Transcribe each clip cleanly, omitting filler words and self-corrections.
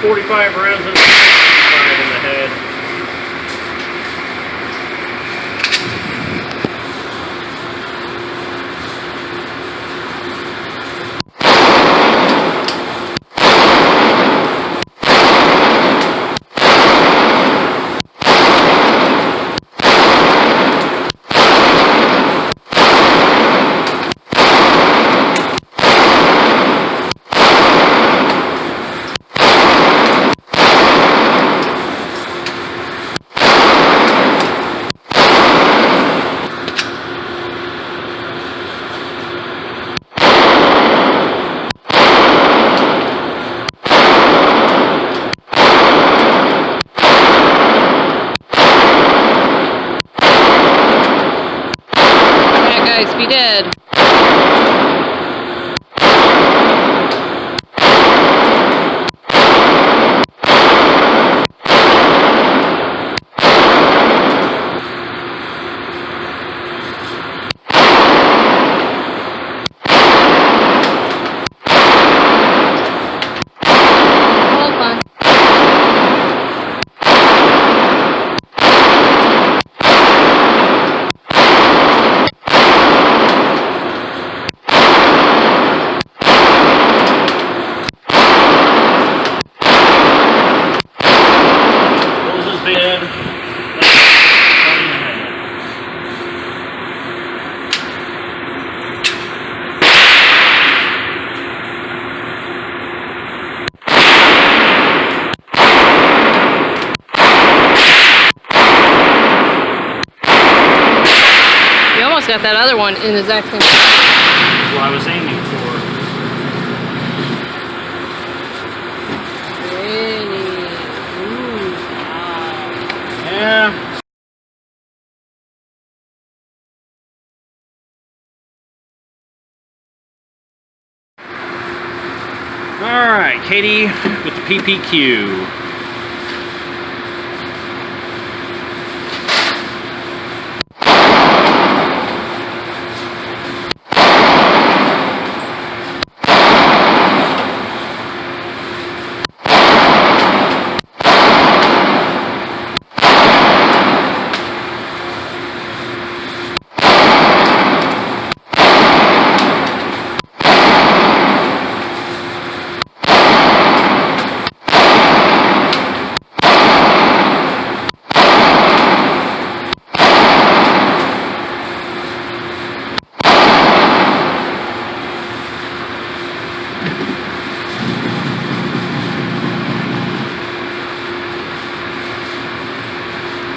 45 rounds in the head. Be dead. Got that other one in the exact same spot. That's what I was aiming for. Really? Ooh, wow. Yeah. Alright, Katie with the PPQ.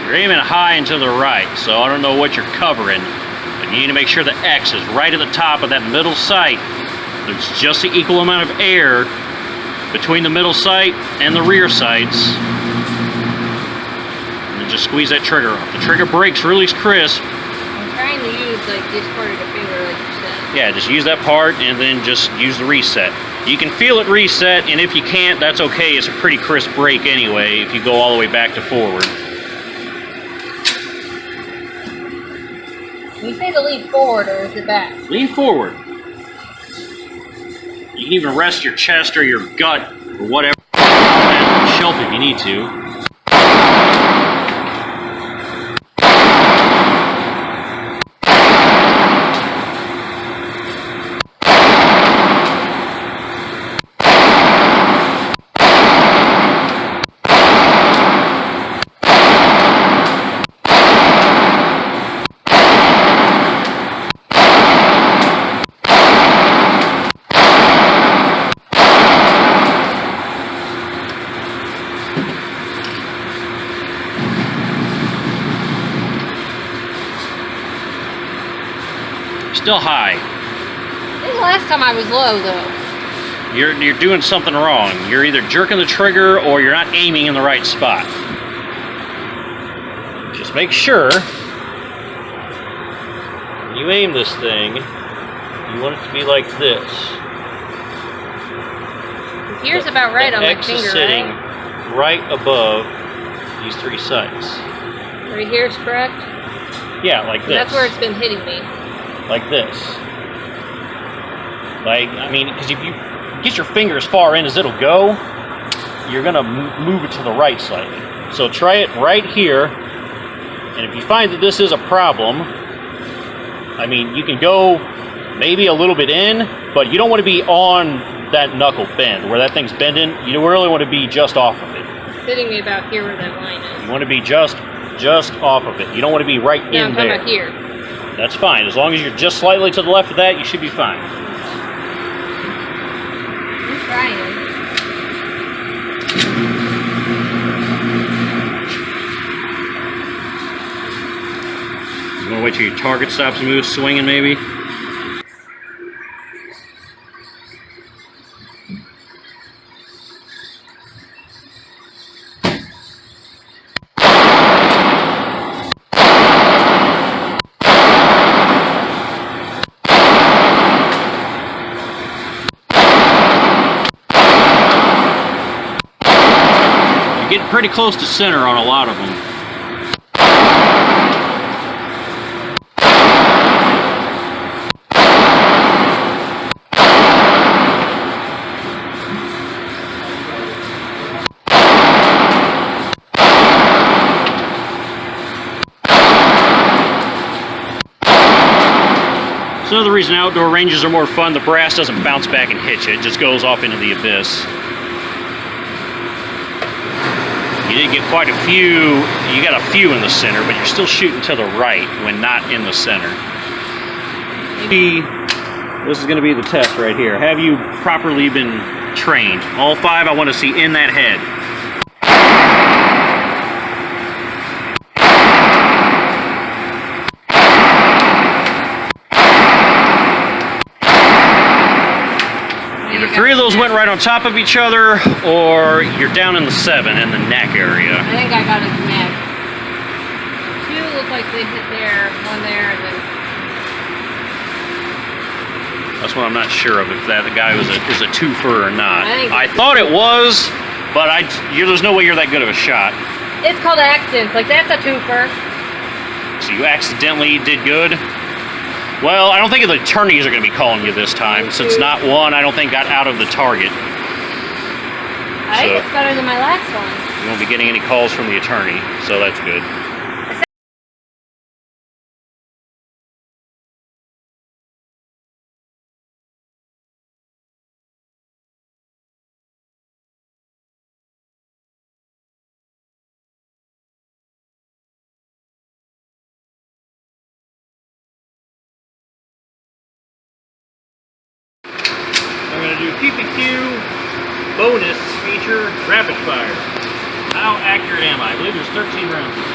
You're aiming high and to the right, so I don't know what you're covering, but you need to make sure the X is right at the top of that middle sight. There's just the equal amount of air between the middle sight and the rear sights. And then just squeeze that trigger off. The trigger breaks really crisp. I'm trying to use like this part of the finger like you said. Yeah, just use that part and then just use the reset. You can feel it reset, and if you can't, that's okay. It's a pretty crisp break anyway if you go all the way back to forward. You say to lean forward, or is it back? Lean forward. You can even rest your chest or your gut or whatever on that shelf if you need to. Still high. This is the last time I was low, though. You're doing something wrong. You're either jerking the trigger or you're not aiming in the right spot. Just make sure when you aim this thing, you want it to be like this. Here's about right on my X finger, is sitting right above these three sights. Right here is correct? Yeah, like this. That's where it's been hitting me. Like this. Like, I mean, because if you get your finger as far in as it'll go, you're gonna move it to the right slightly. So try it right here, and if you find that this is a problem, I mean, you can go maybe a little bit in, but you don't want to be on that knuckle bend, where that thing's bending. You really want to be just off of it. It's hitting me about here where that line is. You want to be just off of it. You don't want to be right in I'm talking there. about here. That's fine. As long as you're just slightly to the left of that, you should be fine. I'm trying. You want to wait till your target stops moving, swinging maybe? You're getting pretty close to center on a lot of them. It's another reason outdoor ranges are more fun. The brass doesn't bounce back and hit you. It just goes off into the abyss. You did get quite a few. You got a few in the center, but you're still shooting to the right when not in the center. This is going to be the test right here. Have you properly been trained? All 5 I want to see in that head. Either 3 of those went right on top of each other, or you're down in the 7 in the neck area. I think I got his neck. 2 look like they hit there, 1 there, and then... That's what I'm not sure of, if that guy is a twofer or not. I thought it was, but there's no way you're that good of a shot. It's called accidents. Like, that's a twofer. So you accidentally did good? Well, I don't think the attorneys are going to be calling you this time, since not one, I don't think, got out of the target. I think it's better than my last one. You won't be getting any calls from the attorney, so that's good. I'm going to do PPQ bonus feature rapid fire. How accurate am I? I believe there's 13 rounds in this.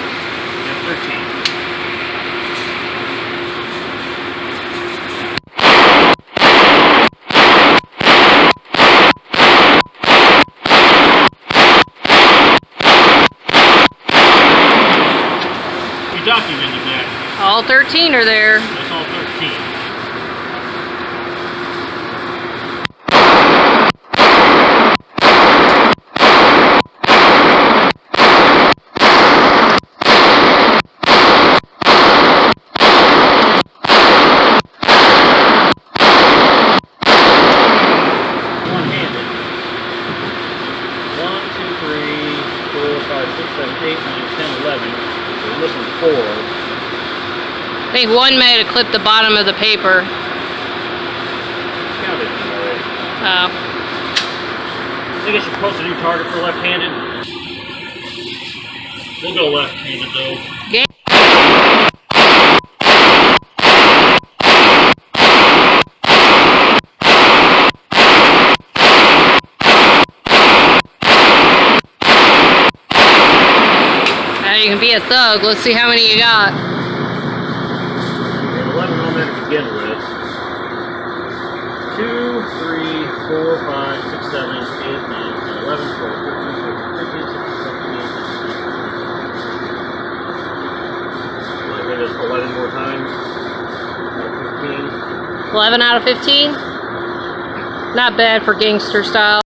Yeah, 13. You documented that. All 13 are there. That's all 13. One-handed. 1, 2, 3, 4, 5, 6, 7, 8, 9, 10, 11. We're missing 4. I think 1 may have clipped the bottom of the paper. Counted already. Oh. I think I should post a new target for left-handed. We'll go left-handed though. Game. Now you can be a thug. Let's see how many you got. 11 on there to begin with. 2, 3, 4, 5, 6, 7, 8, 9, 10, 11, 12, 13, 14, 15, 16, 17, 18, 19. I hit it 11 more times. 15. 11 out of 15? Not bad for gangster style.